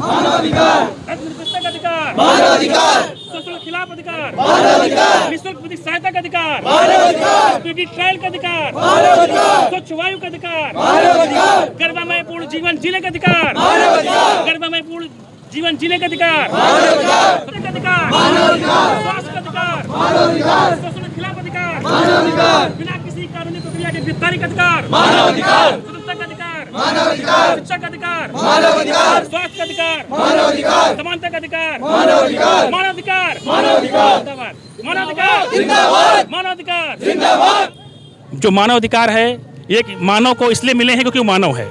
धर्मनिरपेक्षता का अधिकार, सोशल खिलाफ अधिकार, निःशुल्क विधिक सहायता का अधिकार, स्पीडी ट्रायल का अधिकार, स्वच्छ वायु का अधिकार, गर्भमय पूर्ण जीवन जीने का अधिकार, गर्भमय पूर्ण जीवन जीने का अधिकार, स्वास्थ्य का अधिकार, सोशल खिलाफ अधिकार, बिना किसी कानूनी प्रक्रिया के गिरफ्तारी का अधिकार, स्वतंत्रता का अधिकार, शिक्षा का अधिकार, स्वास्थ्य का अधिकार, समानता का अधिकार, मानवाधिकार, मानवाधिकार। जो मानवाधिकार है ये मानव को इसलिए मिले हैं क्योंकि वो मानव है,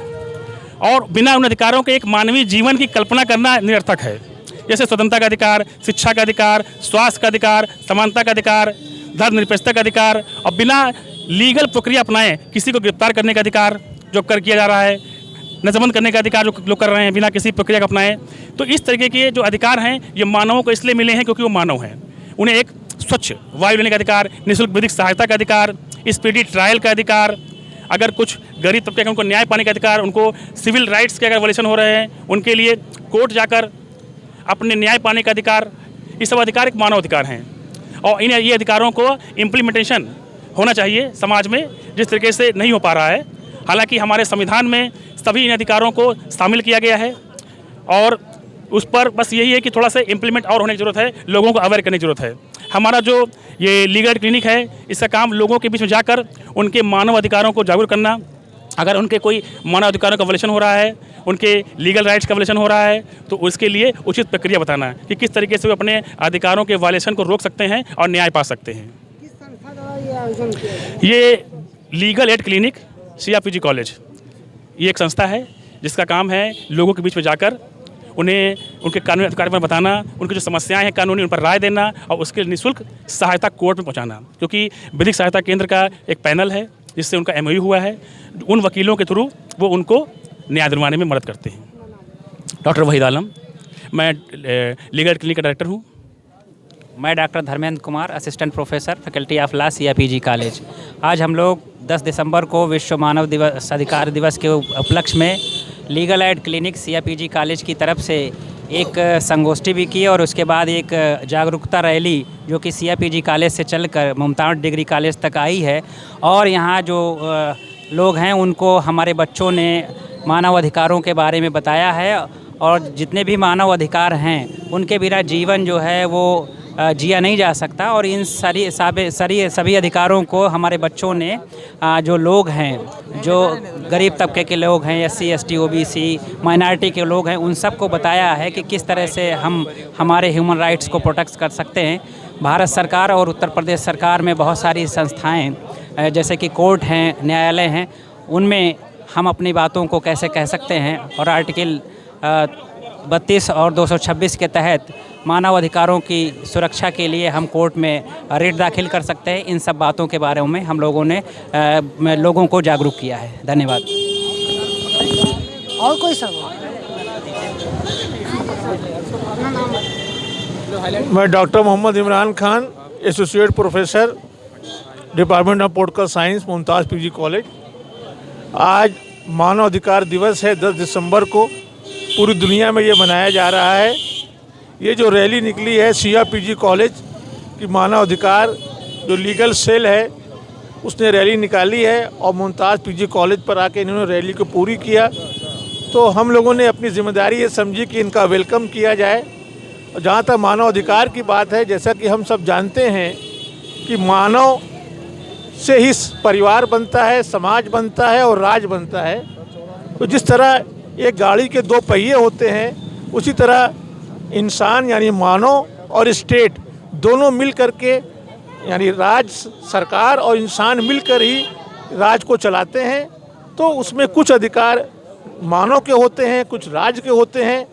और बिना उन अधिकारों के एक मानवीय जीवन की कल्पना करना निरर्थक है। जैसे स्वतंत्रता का अधिकार, शिक्षा का अधिकार, स्वास्थ्य का अधिकार, समानता का अधिकार, धर्मनिरपेक्षता का अधिकार, और बिना लीगल प्रक्रिया अपनाए किसी को गिरफ्तार करने का अधिकार जो किया जा रहा है, नजरबंद करने का अधिकार जो लोग कर रहे हैं बिना किसी प्रक्रिया को अपनाए। तो इस तरीके के जो अधिकार हैं ये मानवों को इसलिए मिले हैं क्योंकि वो मानव हैं। उन्हें एक स्वच्छ वायु लेने का अधिकार, निःशुल्क विधिक सहायता का अधिकार, स्पीडी ट्रायल का अधिकार, अगर कुछ गरीब तबके के उनको न्याय पाने का अधिकार, उनको सिविल राइट्स के अगर वायलेशन हो रहे हैं उनके लिए कोर्ट जाकर अपने न्याय पाने का अधिकार, ये सब अधिकार एक मानव अधिकार हैं। और ये अधिकारों को इम्प्लीमेंटेशन होना चाहिए समाज में, जिस तरीके से नहीं हो पा रहा है। हालांकि हमारे संविधान में सभी इन अधिकारों को शामिल किया गया है और उस पर बस यही है कि थोड़ा सा इम्प्लीमेंट और होने की ज़रूरत है, लोगों को अवेयर करने की ज़रूरत है। हमारा जो ये लीगल एड क्लिनिक है इसका काम लोगों के बीच में जाकर उनके मानव अधिकारों को जागरूक करना। अगर उनके कोई मानव अधिकारों का वायलेशन हो रहा है, उनके लीगल राइट्स का वायलेशन हो रहा है, तो उसके लिए उचित प्रक्रिया बताना कि किस तरीके से वो अपने अधिकारों के वायलेशन को रोक सकते हैं और न्याय पा सकते हैं। किस संस्था द्वारा ये आयोजन किया गया? ये legal aid clinic CRPG college ये एक संस्था है जिसका काम है लोगों के बीच में जाकर उन्हें उनके कानूनी अधिकार पर बताना, उनकी जो समस्याएं हैं कानूनी उन पर राय देना और उसके निःशुल्क सहायता कोर्ट में पहुंचाना। क्योंकि विधिक सहायता केंद्र का एक पैनल है जिससे उनका MOU हुआ है, उन वकीलों के थ्रू वो उनको न्याय दिलवाने में मदद करते हैं। डॉक्टर वहीद आलम, मैं लीगल क्लिनिक का डायरेक्टर हूँ। मैं doctor Dharmendra Kumar, assistant professor, faculty of law, CRPG college. आज हम लोग 10 दिसंबर को विश्व मानव दिवस अधिकार दिवस के उपलक्ष्य में legal aid clinic CRPG college की तरफ से एक संगोष्ठी भी की और उसके बाद एक जागरूकता रैली जो कि CRPG कॉलेज से चलकर मुमताज़ डिग्री कॉलेज तक आई है। और यहाँ जो लोग हैं उनको हमारे बच्चों ने मानव अधिकारों के बारे में बताया है और जितने भी मानव अधिकार हैं उनके बिना जीवन जो है वो जिया नहीं जा सकता। और इन सभी अधिकारों को हमारे बच्चों ने जो लोग हैं, जो गरीब तबके के लोग हैं, SC ST OBC माइनॉरिटी के लोग हैं, उन सबको बताया है कि किस तरह से हम हमारे ह्यूमन राइट्स को प्रोटेक्ट कर सकते हैं। भारत सरकार और उत्तर प्रदेश सरकार में बहुत सारी संस्थाएं जैसे कि कोर्ट हैं, न्यायालय हैं, उनमें हम अपनी बातों को कैसे कह सकते हैं। और आर्टिकल 32 और 226 के तहत मानव अधिकारों की सुरक्षा के लिए हम कोर्ट में रिट दाखिल कर सकते हैं। इन सब बातों के बारे में हम लोगों ने लोगों को जागरूक किया है। धन्यवाद। और कोई सवाल? मैं doctor Mohammad Imran Khan, associate professor, department of political science, Mumtaz PG college. आज मानव अधिकार दिवस है। 10 दिसंबर को पूरी दुनिया में ये मनाया जा रहा है। ये जो रैली निकली है CRPG कॉलेज की मानव अधिकार जो लीगल सेल है उसने रैली निकाली है और मुमताज़ PG कॉलेज पर आके इन्होंने रैली को पूरी किया। तो हम लोगों ने अपनी जिम्मेदारी ये समझी कि इनका वेलकम किया जाए। और जहाँ तक मानव अधिकार की बात है, जैसा कि हम सब जानते हैं कि मानव से ही परिवार बनता है, समाज बनता है और राज बनता है। तो जिस तरह एक गाड़ी के 2 पहिए होते हैं, उसी तरह इंसान यानी मानव और स्टेट दोनों मिल करके यानी राज, सरकार और इंसान मिलकर ही राज को चलाते हैं। तो उसमें कुछ अधिकार मानव के होते हैं, कुछ राज के होते हैं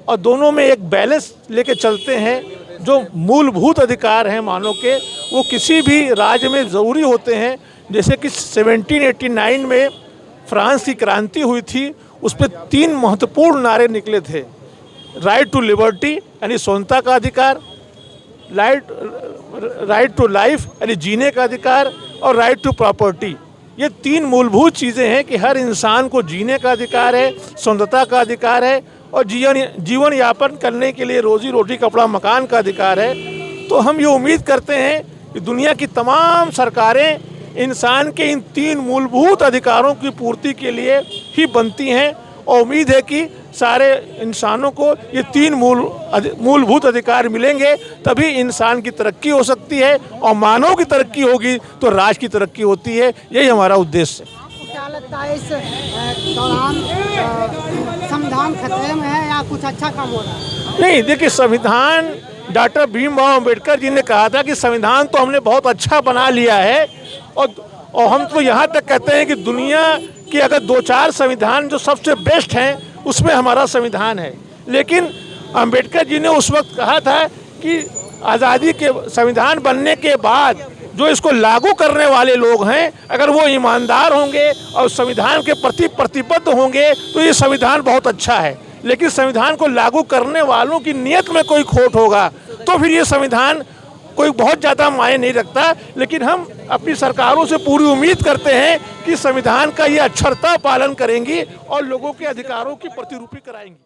और दोनों में एक बैलेंस लेके चलते हैं। जो मूलभूत अधिकार हैं मानव के, वो किसी भी राज्य में ज़रूरी होते हैं। जैसे कि 1789 में फ्रांस की क्रांति हुई थी, उस पर 3 महत्वपूर्ण नारे निकले थे। राइट टू लिबर्टी यानी स्वतंत्रता का अधिकार, राइट टू लाइफ यानी जीने का अधिकार और राइट टू प्रॉपर्टी। ये 3 मूलभूत चीज़ें हैं कि हर इंसान को जीने का अधिकार है, स्वतंत्रता का अधिकार है और जीवन यापन करने के लिए रोजी रोटी कपड़ा मकान का अधिकार है। तो हम ये उम्मीद करते हैं कि दुनिया की तमाम सरकारें इंसान के इन 3 मूलभूत अधिकारों की पूर्ति के लिए ही बनती हैं और उम्मीद है कि सारे इंसानों को ये 3 मूलभूत अधिकार मिलेंगे, तभी इंसान की तरक्की हो सकती है और मानव की तरक्की होगी तो राष्ट्र की तरक्की होती है। यही हमारा उद्देश्य है। आपको क्या लगता है इस दौरान संविधान खतरे में है या कुछ अच्छा काम हो रहा है? नहीं, देखिए, संविधान, डॉक्टर भीमराव अंबेडकर जी ने कहा था कि संविधान तो हमने बहुत अच्छा बना लिया है और हम तो यहाँ तक कहते हैं कि दुनिया के अगर 2-4 संविधान जो सबसे बेस्ट हैं उसमें हमारा संविधान है। लेकिन अंबेडकर जी ने उस वक्त कहा था कि आज़ादी के संविधान बनने के बाद जो इसको लागू करने वाले लोग हैं, अगर वो ईमानदार होंगे और संविधान के प्रति प्रतिबद्ध होंगे तो ये संविधान बहुत अच्छा है। लेकिन संविधान को लागू करने वालों की नीयत में कोई खोट होगा तो फिर ये संविधान कोई बहुत ज़्यादा मायने नहीं रखता। लेकिन हम अपनी सरकारों से पूरी उम्मीद करते हैं कि संविधान का ये अक्षरता पालन करेंगी और लोगों के अधिकारों की प्रतिरूपी कराएंगी।